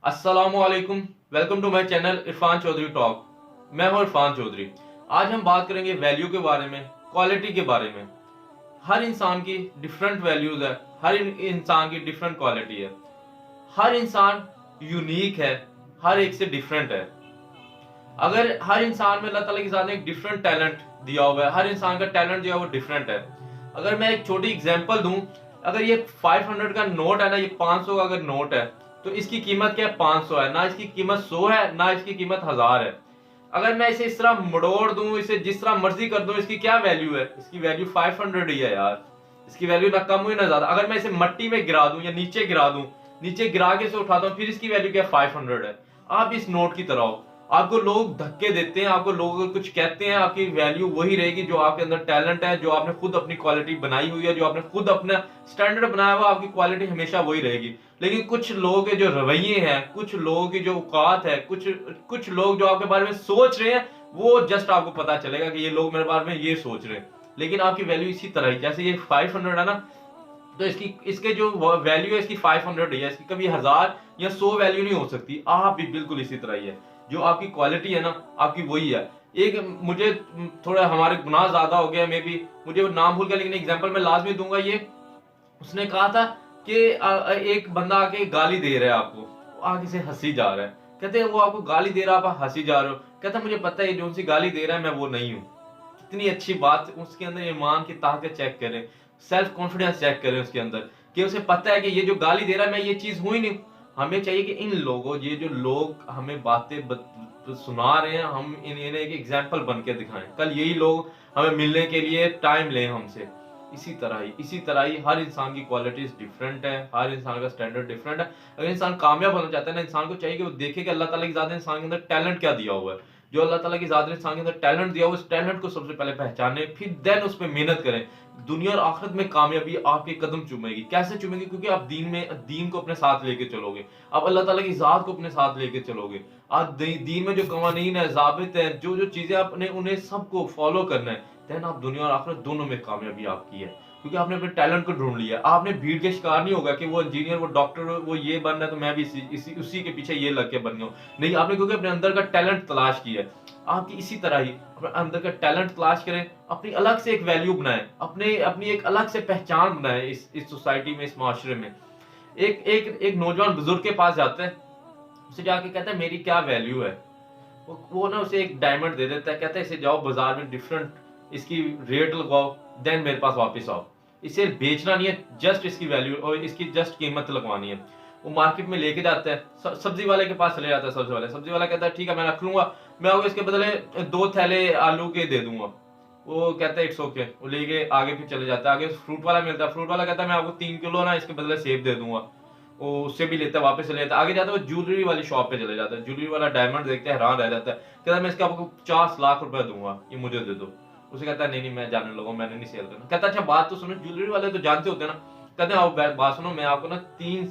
अस्सलामुअलैकुम। Welcome to my channel Irfan Chaudhary talk. मैं हूं इरफान चौधरी। आज हम बात करेंगे वैल्यू के बारे में, क्वालिटी के बारे में। हर इंसान की डिफरेंट वैल्यूज है, हर इंसान की डिफरेंट क्वालिटी है। हर इंसान यूनिक है, हर एक से डिफरेंट है। अगर हर इंसान में अल्लाह ताला की ज़ात ने एक डिफरेंट टैलेंट दिया हुआ है, हर इंसान का टैलेंट जो है वो डिफरेंट है। अगर मैं एक छोटी एग्जांपल दूं, अगर ये 500 का नोट है ना, ये 500 का अगर नोट है तो इसकी कीमत क्या है? 500 है ना, इसकी कीमत 100 है ना, इसकी कीमत 1000 है। अगर मैं इसे इस तरह मोड़ दूं, इसे जिस तरह मर्जी कर दूं, इसकी क्या वैल्यू है? इसकी वैल्यू 500 ही है यार। इसकी वैल्यू ना कम हुई ना ज्यादा। अगर मैं इसे मट्टी में गिरा दूं या नीचे गिरा दूं, नीचे गिरा के इसे उठाता हूं, फिर इसकी वैल्यू क्या? 500 है। आप इस नोट की तरह हो। आपको लोग धक्के देते हैं, आपको लोग कुछ कहते हैं, आपकी वैल्यू वही रहेगी जो आपके अंदर टैलेंट है, जो आपने खुद अपनी क्वालिटी बनाई हुई है, जो आपने खुद अपना स्टैंडर्ड बनाया हुआ, आपकी क्वालिटी हमेशा वही रहेगी। लेकिन कुछ लोगों के जो रवैये हैं, कुछ लोगों की जो औकात है, कुछ कुछ लोग जो आपके बारे में सोच रहे हैं, वो जस्ट आपको पता चलेगा कि ये लोग मेरे बारे में ये सोच रहे हैं। लेकिन आपकी वैल्यू इसी तरह ही, जैसे ये 500 है ना, तो इसकी इसके जो वैल्यू है इसकी 500 ही है, इसकी कभी 1000 या 100 वैल्यू नहीं हो सकती। आप भी बिल्कुल इसी तरह ही है। जो आपकी क्वालिटी है ना, आपकी वही है। एक मुझे थोड़ा हमारे गुनाह ज्यादा हो गया, मे बी मुझे वो नाम भूल गया, लेकिन एग्जांपल मैं लाजमी दूंगा। ये उसने कहा था कि एक बंदा आके गाली दे रहा है आपको, वो आगे से हंसी जा रहा है। कहते हैं वो आपको गाली दे रहा है, आप हंसी जा रहे हो। कहता है मुझे पता है जो सी गाली दे रहा है मैं वो नहीं हूँ। कितनी अच्छी बात। उसके अंदर ईमान की ताकत चेक करें, सेल्फ कॉन्फिडेंस चेक करें उसके अंदर, कि उसे पता है कि ये जो गाली दे रहा है मैं ये चीज हूं ही नहीं। हमें चाहिए कि इन लोगों, ये जो लोग हमें बातें सुना रहे हैं, हम इन्हें एक एग्जाम्पल बन के दिखाएं। कल यही लोग हमें मिलने के लिए टाइम लें हमसे। इसी तरह ही हर इंसान की क्वालिटीज डिफरेंट है, हर इंसान का स्टैंडर्ड डिफरेंट है। अगर इंसान कामयाब होना चाहता है ना, इंसान को चाहिए कि वो देखे कि अल्लाह ताला की ज़ात ने इंसान के अंदर टैलेंट क्या दिया हुआ है। जो अल्लाह ताला की ज़ात ने इंसान के अंदर टैलेंट दिया हुआ, उस टैलेंट को सबसे पहले पहचाने, फिर देन उस पर मेहनत करें। दुनिया और आखिरत में कामयाबी आपके कदम चूमेगी। कैसे चूमेगी? क्योंकि आप दीन को अपने साथ लेके चलोगे, आप अल्लाह ताला की ज़ात को अपने साथ लेके चलोगे। आप दीन में जो कवानीन है, ज़ाबित है, जो जो चीजें आपने उन्हें सबको फॉलो करना है, देन आप दुनिया और आखिरत दोनों में कामयाबी आपकी है। क्योंकि आपने अपने टैलेंट को ढूंढ लिया। आपने भीड़ के शिकार नहीं होगा कि वो इंजीनियर, वो डॉक्टर, वो ये बन रहा है तो मैं भी इसी उसी के पीछे ये लग के बन गया हूं। नहीं, आपने क्योंकि अपने अंदर का टैलेंट तलाश किया है। आपकी इसी तरह ही अपने अंदर का टैलेंट तलाश करें, अपनी अलग से एक वैल्यू बनाएं, अपने अपनी एक अलग से पहचान बनाएं इस सोसाइटी में, इस माशरे में। एक एक एक नौजवान बुजुर्ग के पास जाता है, उसे जाके कहता है मेरी क्या वैल्यू है। वो ना उसे एक डायमंड दे देता है, कहता है इसे जाओ बाजार में डिफरेंट इसकी रेट लगाओ, देन मेरे पास वापस आओ। इसे बेचना नहीं है, जस्ट इसकी वैल्यू और इसकी जस्ट कीमत लगवानी है। वो मार्केट में लेके जाता है, सब्जी वाले के पास चले जाता है। सब्जी वाला कहता है ठीक है मैं रख लूंगा, मैं आपको इसके बदले 2 थैले आलू के दे दूंगा। वो कहता है इट्स ओके, वो लेके आगे फिर चले जाता है। आगे फ्रूट वाला मिलता है, फ्रूट वाला कहता है मैं आपको 3 किलो ना इसके बदले सेब दे दूंगा। वो उससे भी लेता है, वापस चले जाता है। आगे जाता है वो ज्वेलरी वाली शॉप पे चले जाता है, ज्वेलरी वाला डायमंड देखते हैं, हैरान रह जाता है। कहता है मैं इसके आपको 50 लाख रुपए दूंगा, ये मुझे दे दो। उसे कहता है नहीं नहीं मैं जाने लगा, मैंने नहीं सेल करना। कहता है अच्छा बात तो सुनो, ज्वेलरी वाले तो जानते होते हैं ना। कहते हैं आओ बात सुनो, मैं आपको ना 3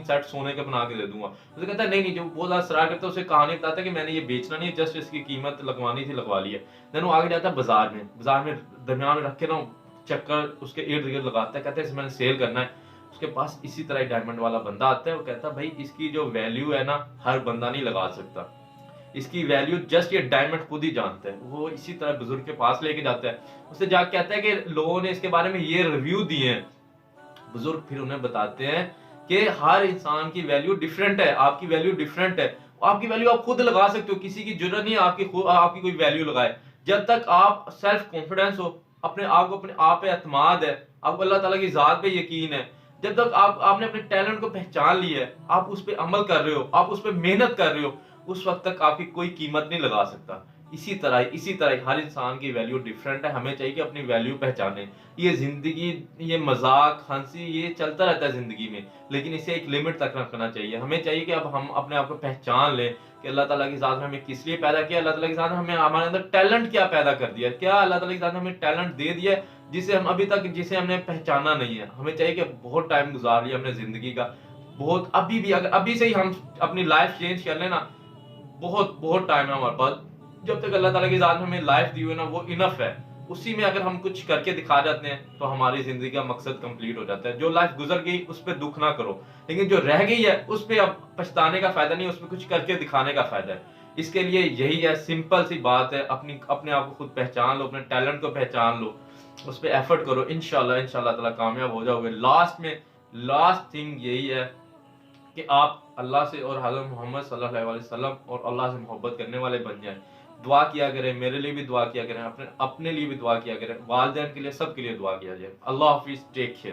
सेट सोने के बना के दे दूंगा। उसे कहता है नहीं नहीं, जो बहुत ज्यादा शरारत करता है उसे कहानी बताता है कि मैंने ये बेचना नहीं है, जस्ट इसकी कीमत लगवानी थी, लगवा ली है। देन वो आगे जाता है बाजार में दरमियान में रख के ना चक्कर उसके इर्द गिर्द लगाता है। कहते हैं मैंने सेल करना है। उसके पास इसी तरह डायमंड वाला बंदा आता है, वो कहता है भाई इसकी जो वैल्यू है ना, हर बंदा नहीं लगा सकता। इसकी वैल्यू जस्ट ये डायमंड खुद ही जानता है। वो इसी तरह बुजुर्ग के पास लेके जाता है, उससे जाके कहता है कि लोगों ने इसके बारे में ये रिव्यू दिए हैं। बुजुर्ग फिर उन्हें बताते हैं कि हर इंसान की वैल्यू डिफरेंट है, आपकी वैल्यू डिफरेंट है। आपकी वैल्यू आप खुद लगा सकते हो, किसी की जरूरत नहीं है आपकी कोई वैल्यू लगाए। जब तक आप सेल्फ कॉन्फिडेंस हो, अपने आप को, अपने आप पे एतमाद है, आपको अल्लाह ताला की जात पे यकीन है, जब तक आपने अपने टैलेंट को पहचान लिया है, आप उस पर अमल कर रहे हो, आप उस पर मेहनत कर रहे हो, उस वक्त तक आपकी कोई कीमत नहीं लगा सकता। इसी तरह हर इंसान की वैल्यू डिफरेंट है। हमें चाहिए कि अपनी वैल्यू पहचाने। ये जिंदगी, ये मजाक हंसी ये चलता रहता है जिंदगी में, लेकिन इसे एक लिमिट तक रखना चाहिए। हमें चाहिए कि अब हम अपने आप को पहचान लें कि अल्लाह ताला की ज़ात ने हमें किस लिए पैदा किया, अल्लाह ताला की ज़ात ने हमें हमारे अंदर टैलेंट क्या पैदा कर दिया, क्या अल्लाह ताला की ज़ात ने हमें टैलेंट दे दिया है जिसे हम अभी तक, जिसे हमने पहचाना नहीं है। हमें चाहिए कि बहुत टाइम गुजार लिया हमने जिंदगी का, बहुत अभी भी, अगर अभी से ही हम अपनी लाइफ चेंज कर लेना, बहुत बहुत टाइम है हमारे पास। जब तक अल्लाह ताला की ज़ात ने हमें लाइफ दी हुई है ना, वो इनफ है। उसी में अगर हम कुछ करके दिखा जाते हैं तो हमारी जिंदगी का मकसद कंप्लीट हो जाता है। जो लाइफ गुजर गई उस पर दुख ना करो, लेकिन जो रह गई है उस पर अब पछताने का फायदा नहीं, उसमें कुछ करके दिखाने का फायदा है। इसके लिए यही है, सिंपल सी बात है, अपने आप को खुद पहचान लो, अपने टैलेंट को पहचान लो, उस पर एफर्ट करो, इंशाल्लाह इंशाल्लाह ताला कामयाब हो जाओगे। लास्ट थिंग यही है कि आप अल्लाह से और हज़रत मोहम्मद सल्लल्लाहु अलैहि वसल्लम और अल्लाह से मोहब्बत करने वाले बन जाएं। दुआ किया करें, मेरे लिए भी दुआ किया करें, अपने लिए भी दुआ किया करें, वालिदैन के लिए, सबके लिए दुआ किया जाए। अल्लाह हाफिज़, टेक केयर।